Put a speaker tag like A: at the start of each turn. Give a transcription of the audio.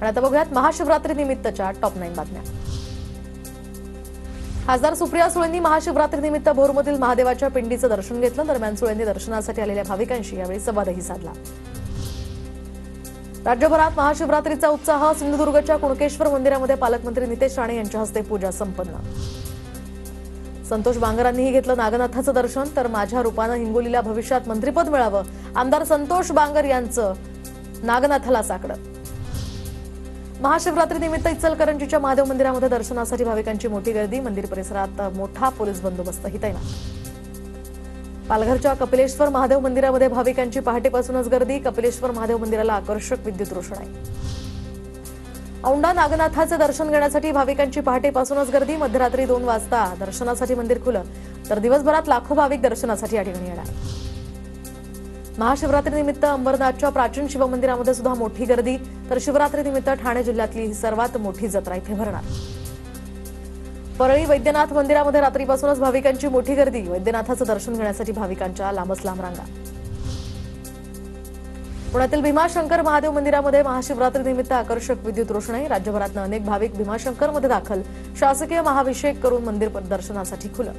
A: आणि आता बघूयात महाशिवरात्री निमित्तच्या टॉप 9 बातम्या। खासदार सुप्रिया सुळेंनी महाशिवरात्री निमित्त भोरमधील महादेवाच्या पिंडीचं दर्शन घेतलं। दरम्यान सुळेंनी दर्शनासाठी आलेल्या भाविकांशी यावेळी संवादही साधला। राज्यभरात महाशिवरात्रीचा उत्साह। सिंधुदुर्गच्या कुणकेश्वर मंदिरामध्ये पालकमंत्री नितेश राणे यांच्या हस्ते पूजा संपन्न। संतोष बांगरांनीही घेतलं नागनाथाचं दर्शन। तर माझ्या रूपानं हिंगोलीला भविष्यात मंत्रिपद मिळावं, आमदार संतोष बांगर यांचं नागनाथाला साकडं। महाशिवरात्री निमित्त इचलकरंजीच्या महादेव मंदिरामध्ये दर्शनासाठी भाविकांची मोठी गर्दी। मंदिर परिसरात मोठा पोलीस बंदोबस्तही तैनात। पालघरच्या कपिलेश्वर महादेव मंदिरामध्ये भाविकांची पहाटेपासूनच गर्दी। कपिलेश्वर महादेव मंदिराला आकर्षक विद्युत रोषणाई। औंढा नागनाथाचे दर्शन घेण्यासाठी भाविकांची पहाटेपासूनच गर्दी। मध्यरात्री 2 वाजता दर्शनासाठी मंदिर खुलं, तर दिवसभरात लाखो भाविक दर्शनासाठी या ठिकाणी येणार। महाशिवरात्री निमित्त अंबरनाथच्या प्राचीन शिवमंदिरामध्ये सुद्धा मोठी गर्दी। तर शिवरात्री निमित्त ठाणे जिल्ह्यातली ही सर्वात मोठी जत्रा इथे भरणार। परळी वैद्यनाथ मंदिरामध्ये रात्रीपासूनच भाविकांची मोठी गर्दी। वैद्यनाथाचं दर्शन घेण्यासाठी भाविकांच्या लांबच लांब रांगा। पुण्यातील भीमाशंकर महादेव मंदिरामध्ये महाशिवरात्री निमित्त आकर्षक विद्युत रोषणाई। राज्यभरातून अनेक भाविक भीमाशंकरमध्ये दाखल। शासकीय महाभिषेक करून मंदिर दर्शनासाठी खुलं।